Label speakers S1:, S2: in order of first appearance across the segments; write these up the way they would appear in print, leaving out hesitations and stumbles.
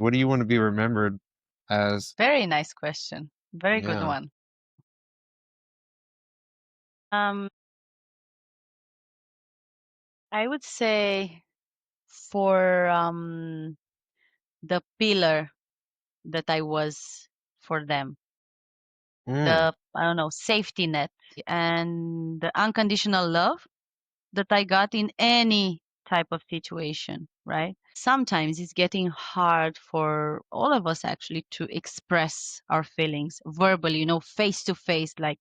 S1: What do you want to be remembered as?
S2: Very nice question. Very good
S1: Yeah.
S2: one. Um, I would say for the pillar that I was for them,
S1: Mm,
S2: the I don't know, safety net and the unconditional love that I got in any type of situation, right? Sometimes it's getting hard for all of us actually to express our feelings verbally, face to face, like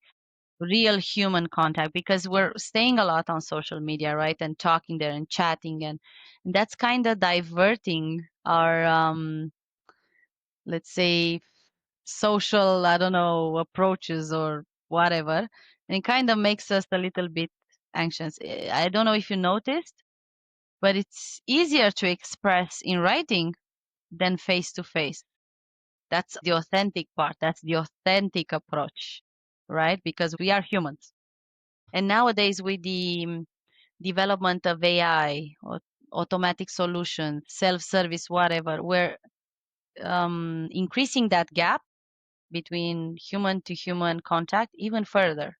S2: real human contact, because we're staying a lot on social media, right? And talking there and chatting, and that's kind of diverting our, let's say, social, I don't know, approaches or whatever. And it kind of makes us a little bit anxious. I don't know if you noticed, but it's easier to express in writing than face to face. That's the authentic part. That's the authentic approach, right? Because we are humans. And nowadays, with the development of AI or automatic solutions, self service, whatever, we're increasing that gap between human to human contact even further.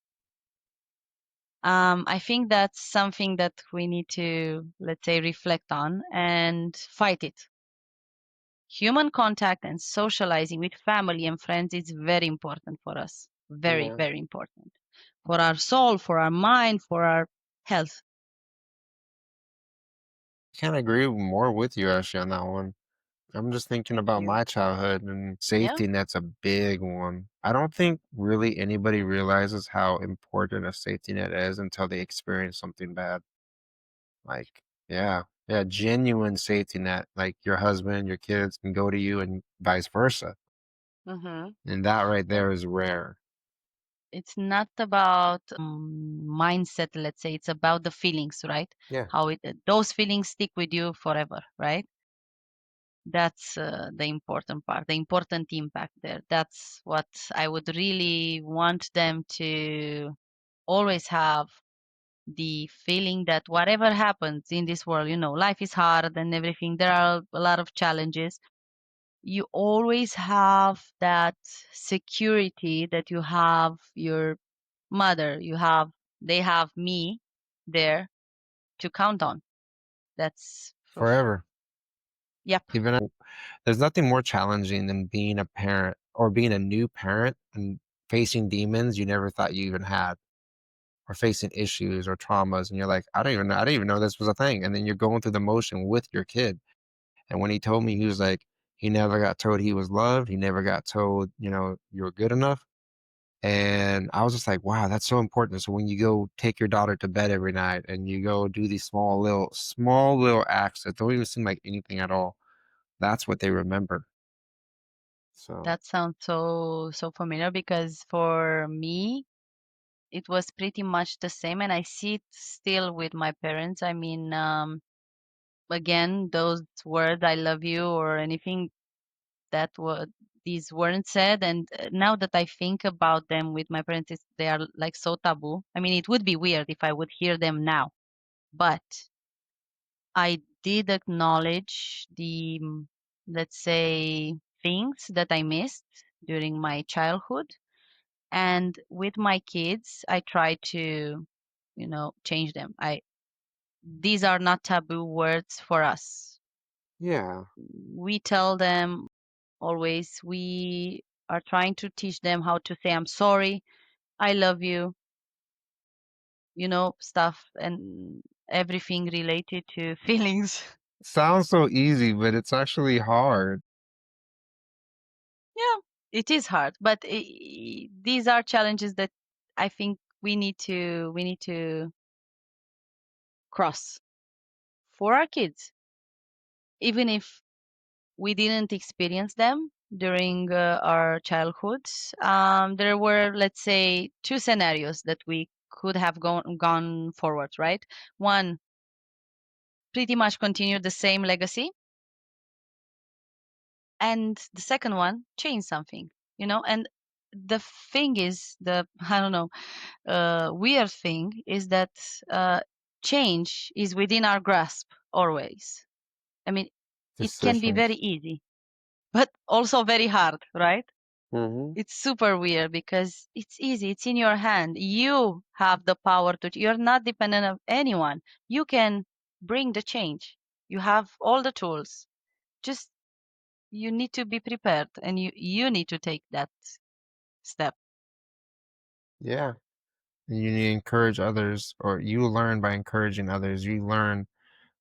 S2: I think that's something that we need to, let's say, reflect on and fight it. Human contact and socializing with family and friends is very important for us. Very,
S1: yeah.
S2: very important for our soul, for our mind, for our health.
S1: Can't agree more with you actually on that one. I'm just thinking
S2: Thank
S1: about
S2: you.
S1: my childhood and
S2: Yeah.
S1: safety net's a big one. I don't think really anybody realizes how important a safety net is until they experience something bad. Like, yeah, yeah, genuine safety net. Like your husband, your kids can go to you and vice versa.
S2: Mm-hmm.
S1: And that right there is rare.
S2: It's not about mindset, let's say. It's about the feelings, right?
S1: Yeah.
S2: How those feelings stick with you forever, right? That's the important part, the important impact there. That's what I would really want them to always have, the feeling that whatever happens in this world, life is hard and everything. There are a lot of challenges. You always have that security that you have your mother, they have me there to count on. That's
S1: Forever.
S2: yep.
S1: Even there's nothing more challenging than being a parent or being a new parent and facing demons you never thought you even had, or facing issues or traumas, and you're like, I didn't even know this was a thing. And then you're going through the motion with your kid. And when he told me, he was like, he never got told he was loved. He never got told, you were good enough. And I was just like, wow, that's so important. So when you go take your daughter to bed every night and you go do these small little acts that don't even seem like anything at all, that's what they remember. So
S2: That sounds so familiar, because for me it was pretty much the same, and I see it still with my parents. I mean, again, those words "I love you" or anything, that what these weren't said, and now that I think about them with my parents, they are like so taboo. I mean, it would be weird if I would hear them now, but I did acknowledge the, let's say, things that I missed during my childhood. And with my kids, I try to, change them. These are not taboo words for us.
S1: yeah,
S2: We tell them always, we are trying to teach them how to say, I'm sorry, I love you, stuff and everything related to feelings.
S1: sounds so easy, but it's actually hard.
S2: Yeah, it is hard, but these are challenges that I think we need to cross for our kids, even if we didn't experience them during our childhood. There were, let's say, two scenarios that we could have gone forward, right? One, pretty much continue the same legacy, and the second one, change something. And the thing is, the I don't know, weird thing is that uh, change is within our grasp always. I mean, it can be very
S1: Decisions.
S2: easy. but also very hard, right?
S1: Hmm.
S2: It's super weird because it's easy. It's in your hand. You have the power to, you're not dependent on anyone. You can bring the change. You have all the tools. Just you need to be prepared and you need to take that step.
S1: Yeah. And you need to encourage others, or you learn by encouraging others. You learn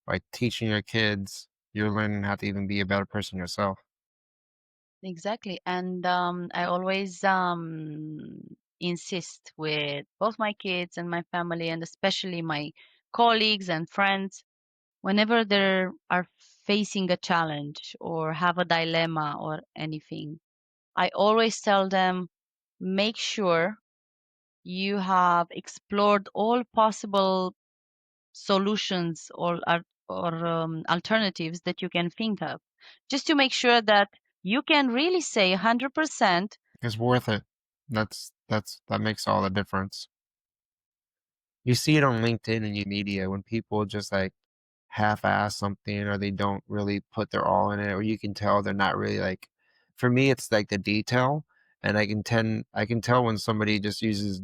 S1: by teaching your kids. You're learning how to even be a better person yourself.
S2: Exactly. And I always insist with both my kids and my family, and especially my colleagues and friends, whenever they are facing a challenge or have a dilemma or anything, I always tell them, make sure you have explored all possible solutions or alternatives that you can think of, just to make sure that you can really say 100%.
S1: It's worth it. That makes all the difference. You see it on LinkedIn and media when people just like half-ass something or they don't really put their all in it, or you can tell they're not really like. For me, it's like the detail, and I can tell when somebody just uses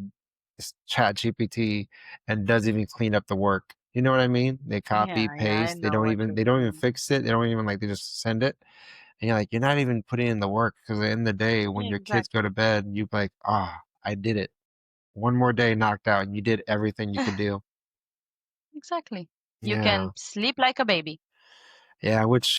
S1: this Chat GPT and doesn't even clean up the work. You know what I mean? They
S2: Yeah,
S1: copy,
S2: yeah, I
S1: paste.
S2: know what you
S1: They don't even
S2: mean.
S1: fix it. They don't even like they just send it. And you're like, you're not even putting in the work because at the end of the day, when your kids go
S2: Exactly.
S1: to bed, you're like, ah, I did it. One more day knocked out, and you did everything you could do.
S2: Exactly. You
S1: Yeah.
S2: can sleep like a baby.
S1: Yeah, which